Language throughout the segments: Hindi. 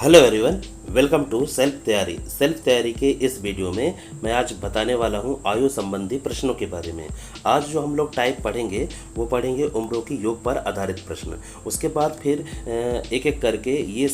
Hello everyone, welcome to self तैयारी के इस वीडियो में मैं आज बताने वाला हूं आयु संबंधी प्रश्नों के बारे में। आज जो हम लोग टाइप पढ़ेंगे वो पढ़ेंगे उम्रों की योग पर आधारित प्रश्न। उसके बाद फिर एक एक करके ये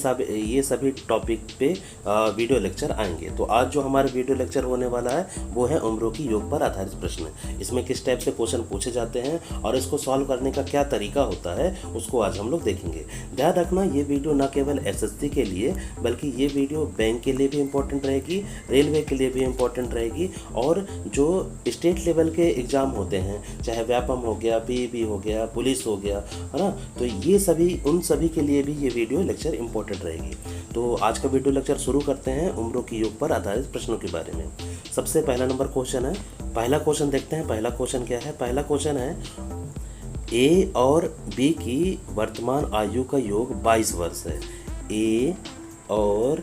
सभी टॉपिक पे वीडियो लेक्चर आएंगे। तो आज जो हमारा वीडियो लेक्चर होने वाला है वो है उम्रों की योग पर आधारित प्रश्न। इसमें किस टाइप से क्वेश्चन पूछे जाते हैं और इसको सॉल्व करने का क्या तरीका होता है उसको आज हम लोग देखेंगे। ध्यान रखना, ये वीडियो न केवल एसएससी के लिए बल्कि ये वीडियो बैंक के लिए भी इम्पोर्टेंट रहेगी, रेलवे के लिए भी इम्पोर्टेंट रहेगी, और जो स्टेट लेवल के एग्ज़ाम होते हैं, चाहे व्यापम हो गया, पीईबी हो गया, पुलिस हो गया, है ना, तो ये सभी उन सभी के लिए भी ये वीडियो लेक्चर इम्पोर्टेंट रहेगी। तो आज का वीडियो लेक्चर शुरू करते हैं उम्रों की योग पर आधारित प्रश्नों के बारे में। सबसे पहला नंबर क्वेश्चन है, पहला क्वेश्चन देखते हैं। पहला क्वेश्चन क्या है? पहला क्वेश्चन है ए और बी की वर्तमान आयु का योग 22 वर्ष है। ए और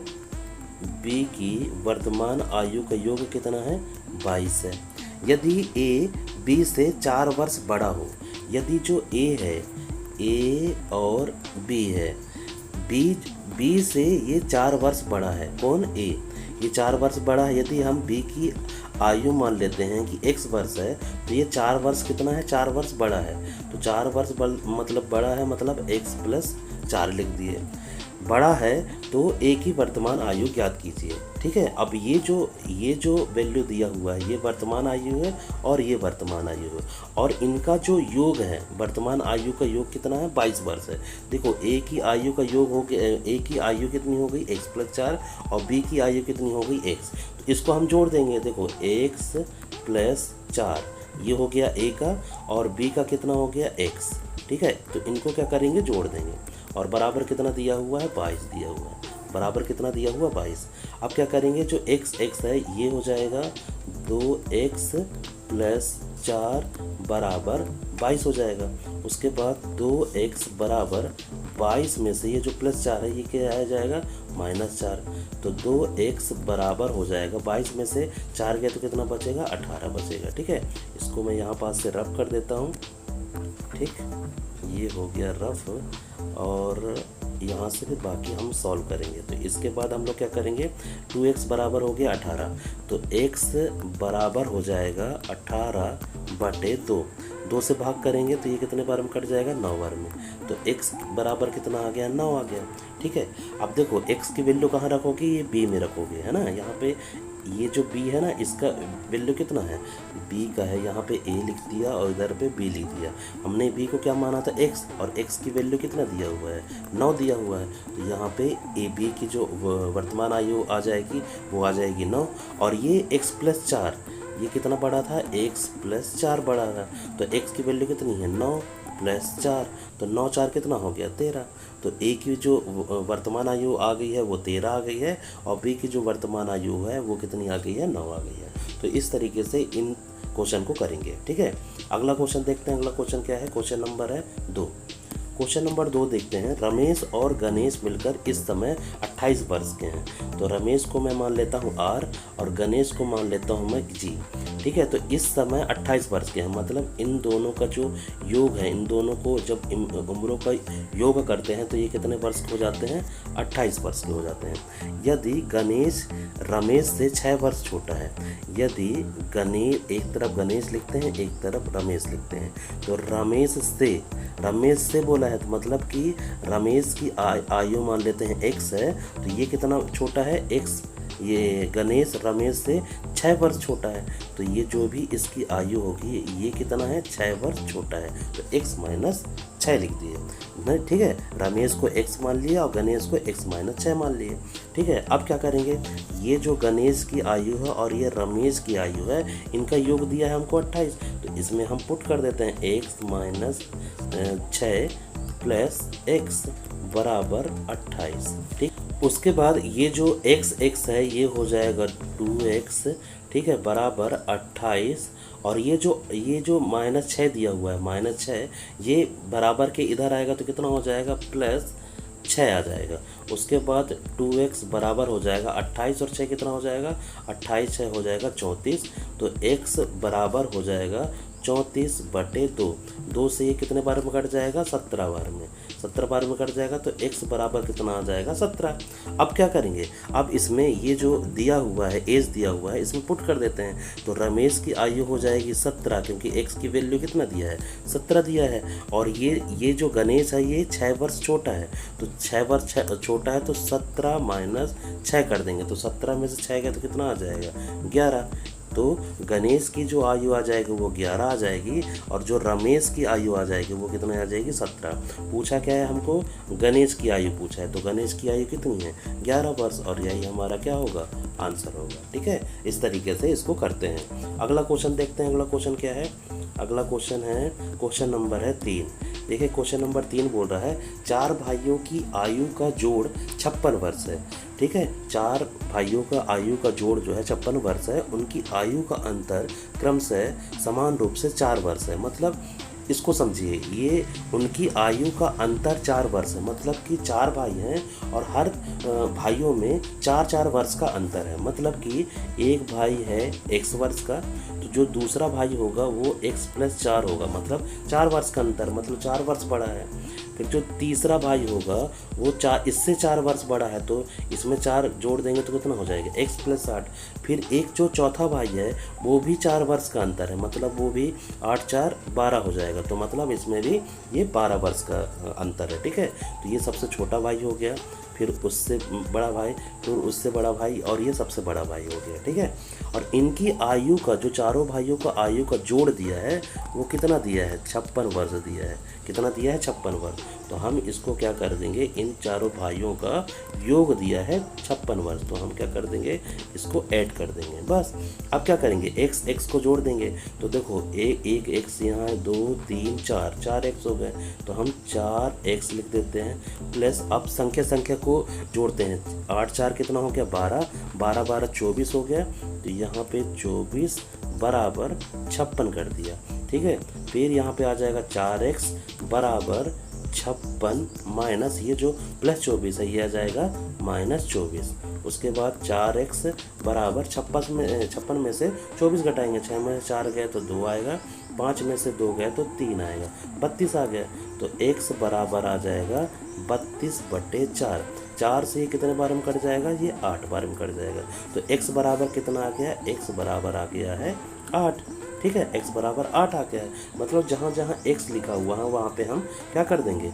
बी की वर्तमान आयु का योग कितना है? 22 है। यदि ए बी से 4 वर्ष बड़ा हो, यदि जो ए है, ए और बी है, बी से ये 4 वर्ष बड़ा है। कौन? ए। ये 4 वर्ष बड़ा है। यदि हम बी की आयु मान लेते हैं कि x वर्ष है, तो ये 4 वर्ष कितना है? 4 वर्ष बड़ा है। तो 4 वर्ष मतलब बड़ा है, मतलब x प्लस 4 लिख दिए। बड़ा है तो ए की वर्तमान आयु ज्ञात कीजिए। ठीक है, अब ये जो वैल्यू दिया हुआ है ये वर्तमान आयु है और ये वर्तमान आयु है, और इनका जो योग है, वर्तमान आयु का योग कितना है? 22 वर्ष है। देखो, ए की आयु का योग हो गया, ए की आयु कितनी हो गई? x प्लस 4, और बी की आयु कितनी हो गई? x। तो इसको हम जोड़ देंगे। देखो, x प्लस 4 ये हो गया ए का, और बी का कितना हो गया? x। ठीक है, तो इनको क्या करेंगे? जोड़ देंगे, और बराबर कितना दिया हुआ है? 22 दिया हुआ है। बराबर कितना दिया हुआ? 22। अब क्या करेंगे? जो x है ये हो जाएगा 2x प्लस 4 बराबर 22 हो जाएगा। उसके बाद 2x बराबर 22 में से ये जो प्लस 4 है ये क्या आ जाएगा? -4। तो 2x बराबर हो जाएगा 22 में से 4 गया तो कितना बचेगा? 18 बचेगा। ठीक है, इसको मैं यहाँ पास से रफ कर देता हूँ। ठीक, ये हो गया रफ, और यहाँ से फिर बाकी हम सॉल्व करेंगे। तो इसके बाद हम लोग क्या करेंगे? 2x बराबर हो गया 18, तो x बराबर हो जाएगा 18/2। 2 से भाग करेंगे तो ये कितने बार में कट जाएगा? 9 बार में। तो x बराबर कितना आ गया? 9 आ गया। ठीक है, अब देखो x की वैल्यू कहाँ रखोगे? ये b में रखोगे, है ना। यहाँ पे ये जो b है ना, इसका वैल्यू कितना है? b का है, यहाँ पे a लिख दिया और इधर पे b लिख दिया। हमने b को क्या माना था? x, और x की वैल्यू कितना दिया हुआ है? 9 दिया हुआ है। तो यहाँ पे a b की जो वर्तमान आयु आ जाएगी वो आ जाएगी 9, और ये x प्लस 4 ये कितना बड़ा था? x प्लस 4 बड़ा था। तो x की वैल्यू कितनी है? 9 प्लस 4, तो 9 4 कितना हो गया? 13। तो a की जो वर्तमान आयु आ गई है वो 13 आ गई है, और b की जो वर्तमान आयु है वो कितनी आ गई है? 9 आ गई है। तो इस तरीके से इन क्वेश्चन को करेंगे। ठीक है, अगला क्वेश्चन देखते हैं। अगला क्वेश्चन क्या है? क्वेश्चन नंबर है 2। क्वेश्चन नंबर 2 देखते हैं। रमेश और गणेश मिलकर इस समय 28 वर्ष के हैं। तो रमेश को मैं मान लेता हूँ R, और गणेश को मान लेता हूँ मैं G। ठीक है, तो इस समय 28 वर्ष के हैं, मतलब इन दोनों का जो योग है, इन दोनों को जब उम्रों का योग करते हैं तो ये कितने वर्ष के हो जाते हैं? 28 वर्ष के हो जाते हैं। यदि गणेश रमेश से 6 वर्ष छोटा है, यदि गणेश, एक तरफ गणेश लिखते हैं एक तरफ रमेश लिखते हैं, तो रमेश से बोला है, तो मतलब कि रमेश की आयु मान लेते हैं x है, तो ये कितना छोटा है? x। ये गणेश रमेश से 6 वर्ष छोटा है, तो ये जो भी इसकी आयु होगी ये कितना है? 6 वर्ष छोटा है। तो x माइनस 6 लिख दिए। नहीं, ठीक है, रमेश को x मान लिया और गणेश को x माइनस 6 मान लिए। ठीक है, अब क्या करेंगे? ये जो गणेश की आयु है और ये रमेश की आयु है, इनका योग दिया है हमको 28, तो इसमें हम पुट कर देते हैं x माइनस 6 प्लस x बराबर 28। ठीक, उसके बाद ये जो x है ये हो जाएगा 2x, ठीक है, बराबर 28, और ये जो -6 दिया हुआ है, -6 ये बराबर के इधर आएगा तो कितना हो जाएगा? प्लस 6 आ जाएगा। उसके बाद 2x बराबर हो जाएगा 28, और 6 कितना हो जाएगा? 28 6 हो जाएगा 34। तो x बराबर हो जाएगा 34/2। 2 से ये कितने बार में कट जाएगा? 17 बार में। 17 बार में कट जाएगा तो x बराबर कितना आ जाएगा 17। अब क्या करेंगे, अब इसमें ये जो दिया हुआ है एज दिया हुआ है इसमें पुट कर देते हैं। तो रमेश की आयु हो जाएगी 17 क्योंकि x की वैल्यू कितना दिया है 17 दिया है। और ये जो गणेश है ये 6 वर्ष छोटा है, तो 6 वर्ष छोटा है तो 17 माइनस 6 कर देंगे तो 17 में से 6 गया तो कितना आ जाएगा 11। तो गणेश की जो आयु आ जाएगी वो 11 आ जाएगी और जो रमेश की आयु आ जाएगी वो कितना आ जाएगी 17। पूछा क्या है हमको, गणेश की आयु पूछा है, तो गणेश की आयु कितनी है 11 वर्ष और यही हमारा क्या होगा आंसर होगा। ठीक है, इस तरीके से इसको करते हैं। अगला क्वेश्चन देखते हैं, अगला क्वेश्चन क्या है। अगला क्वेश्चन है, क्वेश्चन नंबर है 3। देखिए क्वेश्चन नंबर 3 बोल रहा है 4 भाइयों की आयु का जोड़ 56 वर्ष है। ठीक है, 4 भाइयों का आयु का जोड़ जो है 56 वर्ष है, उनकी आयु का अंतर क्रमशः समान रूप से 4 वर्ष है। मतलब इसको समझिए, ये उनकी आयु का अंतर 4 वर्ष है, मतलब कि 4 भाई हैं और हर भाइयों में 4-4 वर्ष का अंतर है। मतलब कि एक भाई है x वर्ष का, तो जो दूसरा भाई होगा वो x + 4 होगा, मतलब 4 वर्ष का अंतर, मतलब 4 वर्ष बड़ा है। फिर जो तीसरा भाई होगा वो इससे 4 वर्ष बड़ा है, तो इसमें 4 जोड़ देंगे तो कितना हो जाएगा x + 8। फिर एक जो चौथा भाई है वो भी 4 वर्ष का अंतर है, मतलब वो भी 8-4 12 हो जाएगा, तो मतलब इसमें भी ये 12 वर्ष का अंतर है। ठीक है, तो ये सबसे छोटा भाई हो गया, फिर उससे बड़ा भाई, फिर उससे बड़ा भाई और ये सबसे बड़ा भाई हो गया। ठीक है, और इनकी आयु का जो चारों भाइयों का आयु का जोड़ दिया है वो कितना दिया है 56 वर्ष दिया है। कितना दिया है 56 वर्ष। तो हम इसको क्या कर देंगे, इन चारों भाइयों का योग दिया है 56 वर्ष, तो हम क्या कर देंगे इसको ऐड कर देंगे बस। अब क्या करेंगे x को जोड़ देंगे, तो देखो एक x यहाँ है 2 3 4 x हो गए, तो हम 4x लिख देते हैं प्लस अब संख्या को जोड़ते हैं। 8-4 कितना हो गया 12, 12-12 24 हो गया, तो यहाँ पे 24 बराबर 56 कर दिया। ठीक है, फिर यहाँ पे आ जाएगा 4x बराबर 56 माइनस ये जो +24 है ये आ जाएगा -24। उसके बाद 4x बराबर 56 में से 24 घटाएंगे, 6 में से 4 गए तो 2 आएगा, 5 में से 2 गए तो 3 आएगा, 32 आ गया। तो x बराबर आ जाएगा 32/4। 4 से ये कितने बार में कट जाएगा, ये 8 बार में कट जाएगा। तो x बराबर कितना आ गया, x बराबर आ गया है 8। ठीक है, x बराबर 8 आ गया है, मतलब जहाँ जहाँ x लिखा हुआ है वहाँ पे हम क्या कर देंगे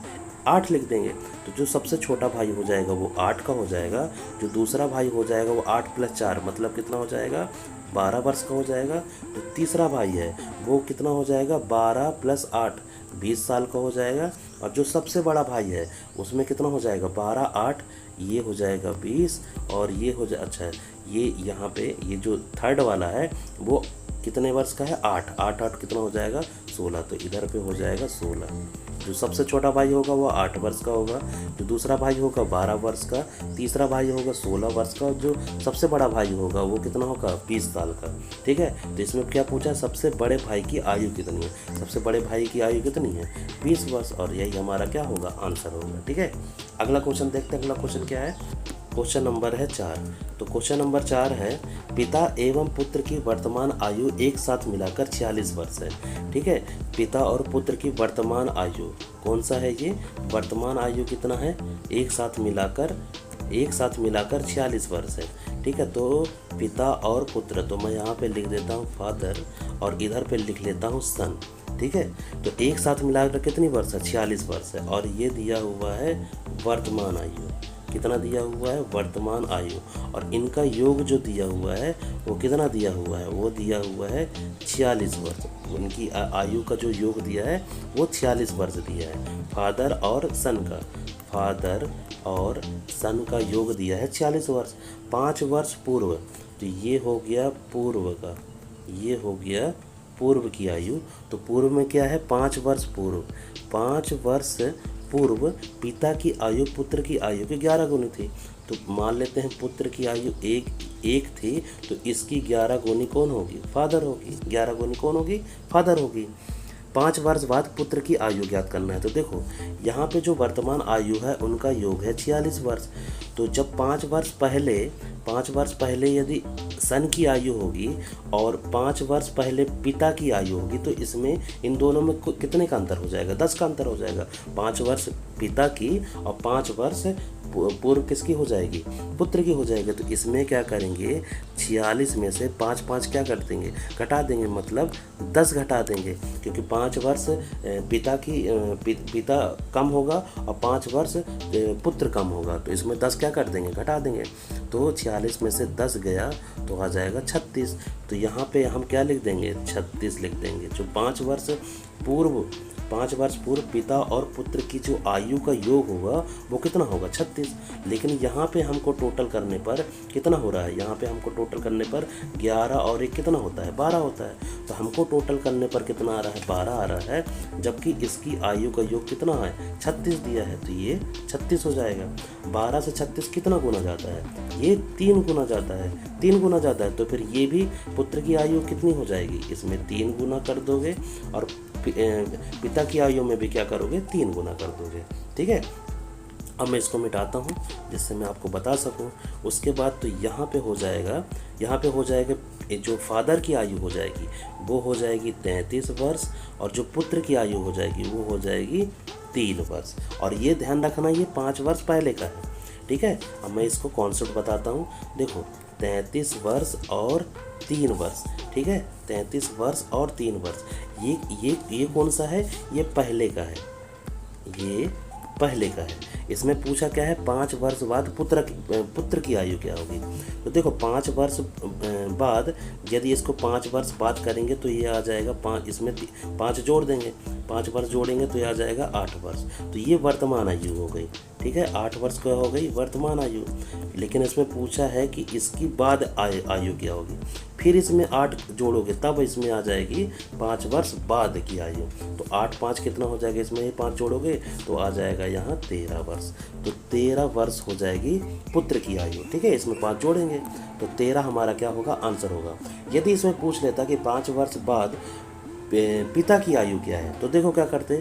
8 लिख देंगे। तो जो सबसे छोटा भाई हो जाएगा वो 8 का हो जाएगा, जो दूसरा भाई हो जाएगा वो 8 + 4 मतलब कितना हो जाएगा 12 वर्ष का हो जाएगा। तो तीसरा भाई है वो कितना हो जाएगा 12 + 8 20 साल का हो जाएगा। और जो सबसे बड़ा भाई है उसमें कितना हो जाएगा 12 8 ये हो जाएगा 20 और ये हो जाए अच्छा ये यहाँ पे ये जो थर्ड वाला है वो कितने वर्ष का है 8 8 8 कितना हो जाएगा 16, तो इधर पे हो जाएगा 16। जो सबसे छोटा भाई होगा वो 8 वर्ष का होगा, जो दूसरा भाई होगा 12 वर्ष का, तीसरा भाई होगा 16 वर्ष का, जो सबसे बड़ा भाई होगा वो कितना होगा 20 साल का। ठीक है, तो इसमें क्या पूछा सबसे बड़े भाई की आयु कितनी है, सबसे बड़े भाई की आयु कितनी है 20 वर्ष और यही हमारा क्या होगा आंसर होगा। ठीक है, अगला क्वेश्चन देखते हैं। अगला क्वेश्चन क्या है, क्वेश्चन नंबर है 4। तो क्वेश्चन नंबर 4 है पिता एवं पुत्र की वर्तमान आयु एक साथ मिलाकर 46 वर्ष है। ठीक है, पिता और पुत्र की वर्तमान आयु कौन सा है, ये वर्तमान आयु कितना है एक साथ मिलाकर 46 वर्ष है। ठीक है, तो पिता और पुत्र, तो मैं यहाँ पे लिख देता हूँ फादर और इधर पे लिख लेता हूँ सन। ठीक है, तो एक साथ मिलाकर कितनी वर्ष है 46 वर्ष है और ये दिया हुआ है वर्तमान आयु, कितना दिया हुआ है वर्तमान आयु, और इनका योग जो दिया हुआ है वो कितना दिया हुआ है, वो दिया हुआ है 46 वर्ष। उनकी आयु का जो योग दिया है वो 46 वर्ष दिया है। फादर और सन का योग दिया है 46 वर्ष। 5 वर्ष पूर्व, तो ये हो गया पूर्व का, ये हो गया पूर्व की आयु। तो पूर्व में क्या है 5 वर्ष पूर्व, 5 वर्ष पूर्व पिता की आयु पुत्र की आयु के 11 गुनी थी। तो मान लेते हैं पुत्र की आयु एक थी, तो इसकी 11 गुनी कौन होगी फादर होगी, 11 गुनी कौन होगी फादर होगी। 5 वर्ष बाद पुत्र की आयु ज्ञात करना है। तो देखो यहाँ पे जो वर्तमान आयु है उनका योग है 46 वर्ष। तो जब 5 वर्ष पहले यदि सन की आयु होगी और 5 वर्ष पहले पिता की आयु होगी, तो इसमें इन दोनों में कितने का अंतर हो जाएगा? 10 का अंतर हो जाएगा। 5 वर्ष पिता की और 5 वर्ष पूर्व किसकी हो जाएगी? पुत्र की हो जाएगी। तो इसमें क्या करेंगे, 46 में से 5 क्या कर देंगे? घटा देंगे, मतलब 10 घटा देंगे, क्योंकि 5 वर्ष पिता कम होगा और 5 वर्ष पुत्र कम होगा। तो इसमें 10 क्या कर देंगे? घटा देंगे। तो 46 में से 10 गया तो आ जाएगा 36। तो यहाँ पे हम क्या लिख देंगे? 36 लिख देंगे। जो 5 वर्ष पूर्व पिता और पुत्र की जो आयु का योग होगा वो कितना होगा? 36। लेकिन यहाँ पे हमको टोटल करने पर कितना हो रहा है? यहाँ पे हमको टोटल करने पर 11 और 1 कितना होता है? 12 होता है। तो हमको टोटल करने पर कितना आ रहा है? 12 आ रहा है, जबकि इसकी आयु का योग कितना है? 36 दिया है, तो ये 36 हो जाएगा। 12 से 36 कितना गुना जाता है? ये 3 गुना जाता है। 3 गुना जाता है, तो फिर ये भी पुत्र की आयु कितनी हो जाएगी? इसमें 3 गुना कर दोगे और पिता की आयु में भी क्या करोगे? 3 गुना कर दोगे। ठीक है, अब मैं इसको मिटाता हूँ जिससे मैं आपको बता सकूँ। उसके बाद तो यहाँ पे हो जाएगा जो फादर की आयु हो जाएगी वो हो जाएगी 33 वर्ष, और जो पुत्र की आयु हो जाएगी वो हो जाएगी 3 वर्ष। और ये ध्यान रखना, ये 5 वर्ष पहले का है। ठीक है, अब मैं इसको कॉन्सेप्ट बताता हूँ। देखो, 33 वर्ष और 3 वर्ष। ठीक है, 33 वर्ष और 3 वर्ष, ये कौन सा है? ये पहले का है, ये पहले का है। इसमें पूछा क्या है? 5 वर्ष बाद पुत्र की आयु क्या होगी? तो देखो, 5 वर्ष बाद यदि इसको 5 वर्ष बाद करेंगे तो ये आ जाएगा 5, इसमें 5 जोड़ देंगे, 5 वर्ष जोड़ेंगे तो ये आ जाएगा 8 वर्ष। तो ये वर्तमान आयु हो गई। ठीक है, 8 वर्ष क्या हो गई? वर्तमान आयु। लेकिन इसमें पूछा है कि इसकी बाद आयु क्या होगी। फिर इसमें 8 जोड़ोगे तब इसमें आ जाएगी 5 वर्ष बाद की आयु। तो 8 5 कितना हो जाएगा? इसमें 5 जोड़ोगे तो आ जाएगा यहाँ 13 वर्ष। तो 13 वर्ष हो जाएगी पुत्र की आयु। ठीक है, इसमें 5 जोड़ेंगे तो 13 हमारा क्या होगा? आंसर होगा। यदि इसमें पूछ लेता कि 5 वर्ष बाद पिता की आयु क्या है, तो देखो क्या करते,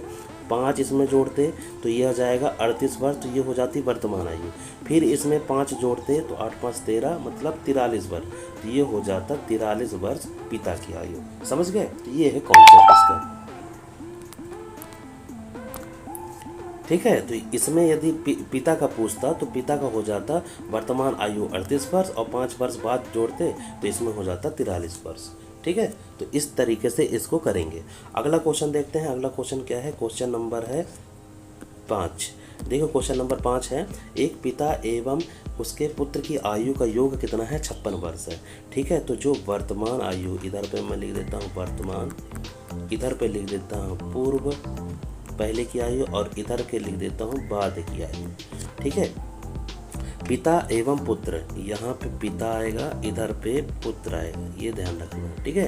5 इसमें जोड़ते तो ये आ जाएगा 38 वर्ष, तो ये हो जाती वर्तमान आयु। फिर इसमें 5 जोड़ते तो 8 5 13 मतलब 43 वर्ष, तो ये हो जाता 43 वर्ष पिता की आयु। समझ गए? तो ये है कॉन्सेप्ट इसका। ठीक है, तो इसमें यदि पिता का पूछता तो पिता का हो जाता वर्तमान आयु 38 वर्ष और 5 वर्ष बाद जोड़ते तो इसमें हो जाता 43 वर्ष। ठीक है, तो इस तरीके से इसको करेंगे। अगला क्वेश्चन देखते हैं। अगला क्वेश्चन क्या है? क्वेश्चन नंबर है 5। देखो, क्वेश्चन नंबर 5 है, एक पिता एवं उसके पुत्र की आयु का योग कितना है? 56 वर्ष है। ठीक है, तो जो वर्तमान आयु, इधर पे मैं लिख देता हूँ वर्तमान, इधर पे लिख देता हूँ पूर्व पहले की आयु, और इधर के लिख देता हूँ बाद की आयु। ठीक है, पिता एवं पुत्र, यहाँ पे पिता आएगा, इधर पे पुत्र आएगा, ये ध्यान रखना। ठीक है,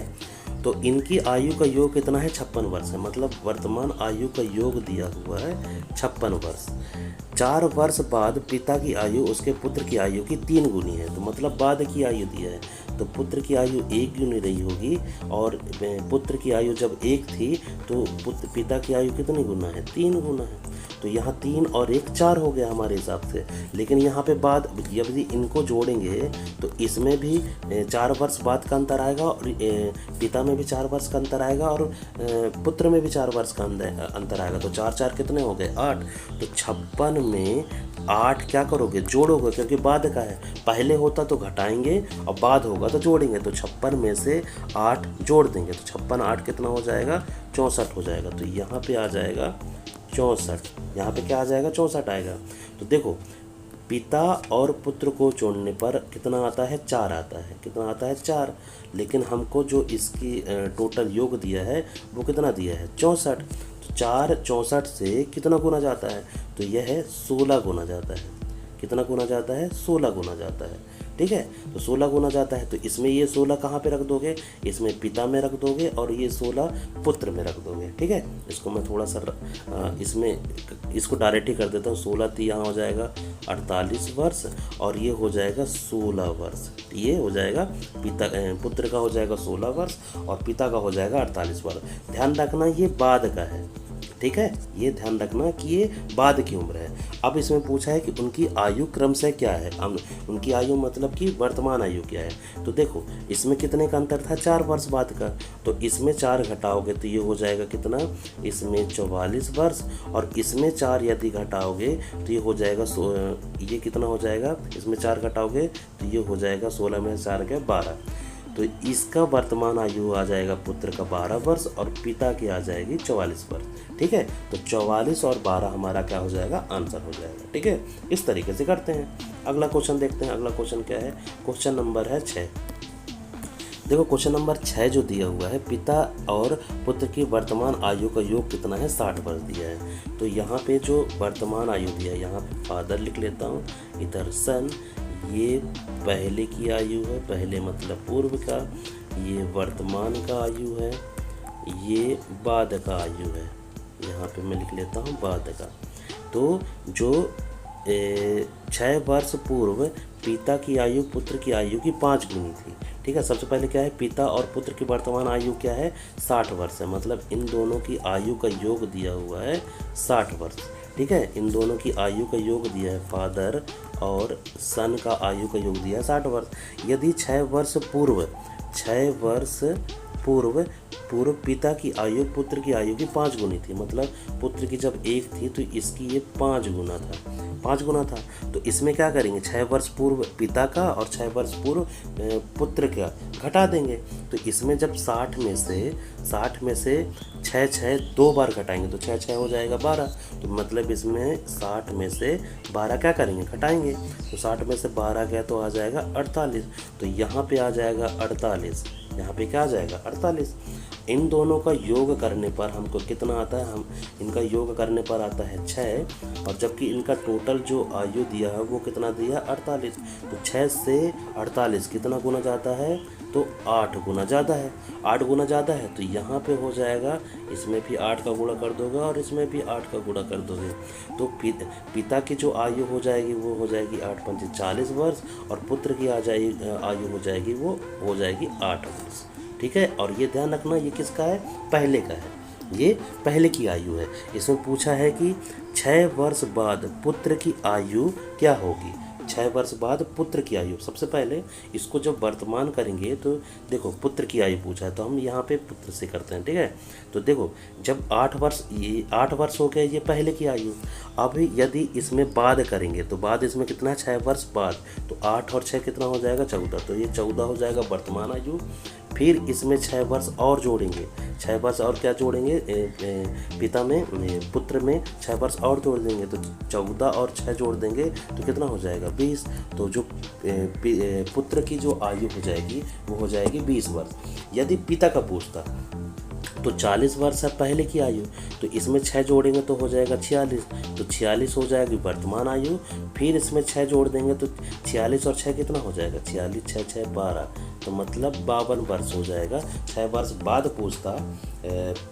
तो इनकी आयु का योग कितना है? 56 वर्ष है। मतलब वर्तमान आयु का योग दिया हुआ है 56 वर्ष। 4 वर्ष बाद पिता की आयु उसके पुत्र की आयु की 3 गुनी है, तो मतलब बाद की आयु दिया है, तो पुत्र की आयु 1 गुनी रही होगी, और पुत्र की आयु जब 1 थी तो पिता की आयु कितनी गुना है? 3 गुना है। तो यहाँ 3 और 1 4 हो गया हमारे हिसाब से। लेकिन यहाँ पे बाद यदि इनको जोड़ेंगे तो इसमें भी 4 वर्ष बाद का अंतर आएगा, और पिता में भी 4 वर्ष का अंतर आएगा, और पुत्र में भी 4 वर्ष का अंतर आएगा। तो 4 4 कितने हो गए? 8। तो 56 में 8 क्या करोगे? जोड़ोगे, क्योंकि बाद का है। पहले होता तो घटाएंगे और बाद होगा तो जोड़ेंगे। तो 56 में से 8 जोड़ देंगे तो 56 8 कितना हो जाएगा? 64 हो जाएगा। तो यहाँ पे आ जाएगा 64। यहाँ पे क्या आ जाएगा? 64 आएगा। तो देखो, पिता और पुत्र को जोड़ने पर कितना आता है? 4 आता है। कितना आता है? 4। लेकिन हमको जो इसकी टोटल योग दिया है वो कितना दिया है? 64। तो 4 64 से कितना गुना जाता है? तो यह है 16 गुना जाता है। कितना गुना जाता है? 16 गुना जाता है। ठीक है, तो 16 गुना जाता है। तो इसमें ये 16 कहाँ पे रख दोगे? इसमें पिता में रख दोगे, और ये 16 पुत्र में रख दोगे। ठीक है, इसको मैं थोड़ा सा इसको डायरेक्ट ही कर देता हूँ। 16 थी, यहाँ हो जाएगा 48 वर्ष, और ये हो जाएगा 16 वर्ष। ये हो जाएगा पुत्र का हो जाएगा 16 वर्ष और पिता का हो जाएगा 48 वर्ष। ध्यान रखना, ये बाद का है। ठीक है, ये ध्यान रखना कि ये बाद की उम्र है। अब इसमें पूछा है कि उनकी आयु क्रम से क्या है। अब उनकी आयु मतलब कि वर्तमान आयु क्या है। तो देखो इसमें कितने का अंतर था, 4 वर्ष बाद का। तो इसमें 4 घटाओगे तो ये हो जाएगा कितना, इसमें 44 वर्ष, और इसमें 4 यदि घटाओगे तो ये हो जाएगा ये कितना हो जाएगा, इसमें 4 घटाओगे तो ये हो जाएगा 16 में 4 के 12। तो इसका वर्तमान आयु आ जाएगा पुत्र का 12 वर्ष और पिता की आ जाएगी 44 वर्ष। ठीक है, तो 44 और 12 हमारा क्या हो जाएगा, आंसर हो जाएगा। ठीक है, इस तरीके से करते हैं। अगला क्वेश्चन देखते हैं। अगला क्वेश्चन क्या है, क्वेश्चन नंबर है 6। देखो क्वेश्चन नंबर 6 जो दिया हुआ है, पिता और पुत्र की वर्तमान आयु का योग कितना है, 60 वर्ष दिया है। तो यहाँ पे जो वर्तमान आयु दिया है, यहाँ पे फादर लिख लेता हूँ, इधर सन, ये पहले की आयु है, पहले मतलब पूर्व का, ये वर्तमान का आयु है, ये बाद का आयु है, यहाँ पे मैं लिख लेता हूँ बाद का। तो जो 6 वर्ष पूर्व पिता की आयु पुत्र की आयु की 5 गुनी थी। ठीक है, सबसे पहले क्या है, पिता और पुत्र की वर्तमान आयु क्या है, 60 वर्ष है। मतलब इन दोनों की आयु का योग दिया हुआ है 60 वर्ष। ठीक है, इन दोनों की आयु का योग दिया है, फादर और सन का आयु का योग दिया है 60 वर्ष। यदि 6 वर्ष पूर्व पिता की आयु पुत्र की आयु की 5 गुनी थी। मतलब पुत्र की जब 1 थी तो इसकी ये 5 गुना था। तो इसमें क्या करेंगे, 6 वर्ष पूर्व पिता का और 6 वर्ष पूर्व पुत्र का घटा देंगे। तो इसमें जब 60 में से 6 2 बार घटाएंगे तो 6 हो जाएगा 12। तो मतलब इसमें 60 में से 12 क्या करेंगे, घटाएंगे। तो 60 में से 12 गया तो आ जाएगा 48। तो यहाँ पे आ जाएगा 48, यहाँ पे क्या आ जाएगा 48। इन दोनों का योग करने पर हमको कितना आता है, हम इनका योग करने पर आता है 6, और जबकि इनका टोटल जो आयु दिया है वो कितना दिया, 48। तो 6 से 48 कितना गुना जाता है, तो 8 गुना ज़्यादा है, 8 गुना ज़्यादा है। तो यहाँ पे हो जाएगा, इसमें भी 8 का गुणा कर दोगे और इसमें भी 8 का गुणा कर दोगे। तो पिता की जो आयु हो जाएगी वो हो जाएगी 8 पंचे 40 वर्ष, और पुत्र की आयु हो जाएगी वो हो जाएगी 8 वर्ष। ठीक है, और ये ध्यान रखना ये किसका है, पहले का है, ये पहले की आयु है। इसमें पूछा है कि 6 वर्ष बाद पुत्र की आयु क्या होगी। 6 वर्ष बाद पुत्र की आयु, सबसे पहले इसको जब वर्तमान करेंगे तो देखो पुत्र की आयु पूछा है तो हम यहाँ पे पुत्र से करते हैं। ठीक है, तो देखो जब 8 वर्ष, ये 8 वर्ष हो गए, ये पहले की आयु। अब यदि इसमें बाद करेंगे तो बाद इसमें कितना है, 6 वर्ष बाद, तो 8 और 6 कितना हो जाएगा, 14। तो ये 14 हो जाएगा वर्तमान आयु। फिर इसमें 6 वर्ष और जोड़ेंगे, 6 वर्ष और क्या जोड़ेंगे, पिता में पुत्र में 6 वर्ष और जोड़ देंगे, तो 14 और 6 जोड़ देंगे तो कितना हो जाएगा, 20। तो जो पुत्र की जो आयु हो जाएगी वो हो जाएगी 20 वर्ष। यदि पिता का पूछता तो 40 वर्ष है पहले की आयु, तो इसमें 6 जोड़ेंगे तो हो जाएगा 46। तो 46 हो जाएगी वर्तमान आयु। फिर इसमें 6 जोड़ देंगे तो 46 और 6 कितना हो जाएगा, 46 6 6 12, तो मतलब 52 वर्ष हो जाएगा। 6 वर्ष बाद पूछता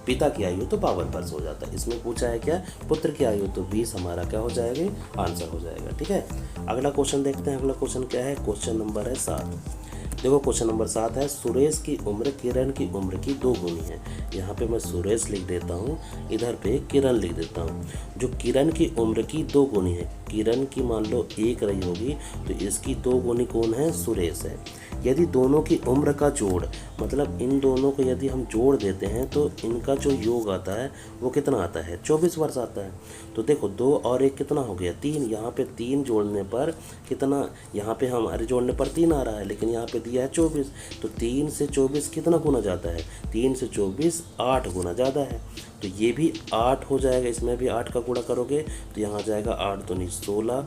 पिता की आयु तो 52 वर्ष हो जाता है। इसमें पूछा है क्या, पुत्र की आयु, तो 20 हमारा क्या हो जाएगा, आंसर हो जाएगा। ठीक है, अगला क्वेश्चन देखते हैं। अगला क्वेश्चन क्या है, क्वेश्चन नंबर है 7। देखो क्वेश्चन नंबर 7 है, सुरेश की उम्र किरण की उम्र की 2 गुनी है। यहाँ पे मैं सुरेश लिख देता हूँ, इधर पे किरण लिख देता हूँ। जो किरण की उम्र की 2 गुनी है, किरण की मान लो 1 रही होगी तो इसकी 2 गुनी कौन है, सुरेश है। यदि दोनों की उम्र का जोड़, मतलब इन दोनों को यदि हम जोड़ देते हैं तो इनका जो योग आता है वो कितना आता है, 24 वर्ष आता है। तो देखो 2 और 1 कितना हो गया, 3। यहाँ पे 3 जोड़ने पर कितना, यहाँ पे हमारे जोड़ने पर 3 आ रहा है, लेकिन यहाँ पे दिया है 24। तो 3 से 24 कितना गुना जाता है, 3 से 24 8 गुना ज़्यादा है। तो ये भी 8 हो जाएगा, इसमें भी 8 का गुणा करोगे तो यहाँ आ जाएगा 8 दूनी 16,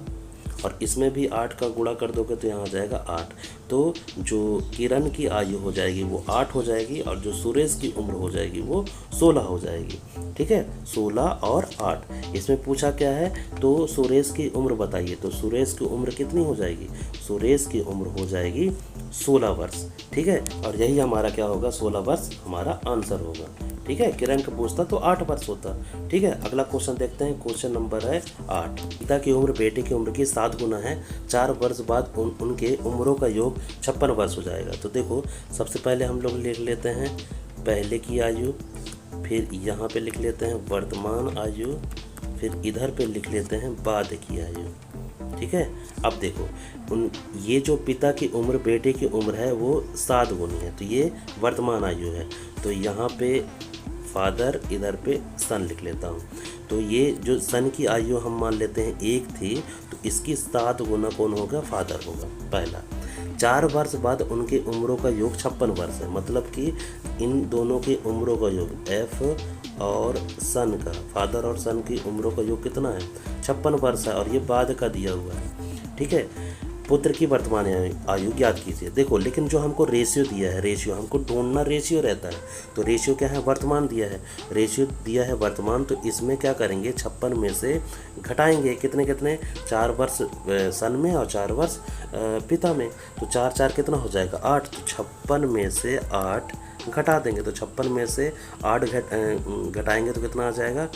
और इसमें भी 8 का गुणा कर दोगे तो यहाँ आ जाएगा 8। तो जो किरण की आयु हो जाएगी वो 8 हो जाएगी, और जो सुरेश की उम्र हो जाएगी वो 16 हो जाएगी। ठीक है, 16 और 8। इसमें पूछा क्या है, तो सुरेश की उम्र बताइए। तो सुरेश की उम्र कितनी हो जाएगी, सुरेश की उम्र हो जाएगी 16 वर्ष। ठीक है, और यही हमारा क्या होगा, 16 वर्ष हमारा आंसर होगा। ठीक है, किरण का पूछता तो 8 वर्ष होता। ठीक है, अगला क्वेश्चन देखते हैं। क्वेश्चन नंबर है 8। पिता की उम्र बेटे की उम्र की 7 गुना है। 4 वर्ष बाद उनके उम्रों का योग 56 वर्ष हो जाएगा। तो देखो सबसे पहले हम लोग लिख लेते हैं पहले की आयु, फिर यहाँ पे लिख लेते हैं वर्तमान आयु, फिर इधर पे लिख लेते हैं बाद की आयु। ठीक है। अब देखो ये जो पिता की उम्र बेटे की उम्र है वो 7 गुनी है, तो ये वर्तमान आयु है। तो यहाँ पे फादर, इधर पे सन लिख लेता हूँ। तो ये जो सन की आयु हम मान लेते हैं 1 थी, तो इसकी 7 गुना कौन होगा? फादर होगा पहला। 4 वर्ष बाद उनके उम्रों का योग 56 वर्ष है, मतलब कि इन दोनों की उम्रों का योग एफ और सन का, फादर और सन की उम्रों का योग कितना है? 56 वर्ष है, और ये बाद का दिया हुआ है। ठीक है। पुत्र की वर्तमान आयु ज्ञात कीजिए। देखो लेकिन जो हमको रेशियो दिया है, रेशियो हमको ढूंढना रेशियो रहता है, तो रेशियो क्या है? वर्तमान दिया है, रेशियो दिया है वर्तमान। तो इसमें क्या करेंगे? 56 में से घटाएंगे कितने कितने? 4 वर्ष सन में और 4 वर्ष पिता में, तो 4 4 कितना हो जाएगा? 8। तो 56 में से 8 घटा देंगे, तो 56 में से 8 घटाएंगे तो कितना आ जाएगा?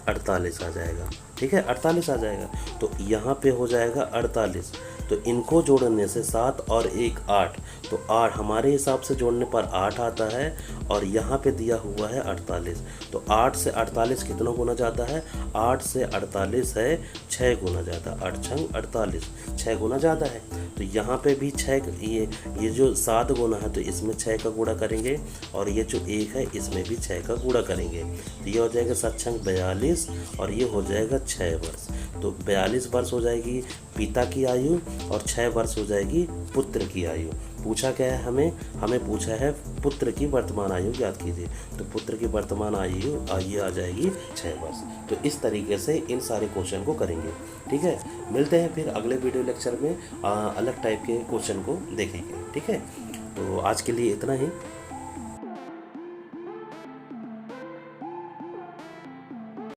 48 आ जाएगा। ठीक है, 48 आ जाएगा। तो यहाँ पे हो जाएगा 48। तो इनको जोड़ने से 7 और 1 8, तो 8 हमारे हिसाब से जोड़ने पर 8 आता है, और यहाँ पे दिया हुआ है 48। तो 8 से 48 कितना गुना जाता है? 8 से 48 है 6 गुना जाता है। 8 छंग 48, 6 गुना ज़्यादा है। तो यहाँ पे भी 6, ये जो 7 गुना है तो इसमें 6 का गुणा करेंगे, और ये जो 1 है इसमें भी 6 का गुणा करेंगे। तो ये हो जाएगा 7 छंग 42, और ये हो जाएगा 6 वर्ष। तो 42 वर्ष हो जाएगी पिता की आयु, और 6 वर्ष हो जाएगी पुत्र की आयु। पूछा क्या है हमें पूछा है पुत्र की वर्तमान आयु ज्ञात कीजिए। तो पुत्र की वर्तमान आयु आ जाएगी 6 वर्ष। तो इस तरीके से इन सारे क्वेश्चन को करेंगे। ठीक है, मिलते हैं फिर अगले वीडियो लेक्चर में अलग टाइप के क्वेश्चन को देखेंगे। ठीक है, तो आज के लिए इतना ही।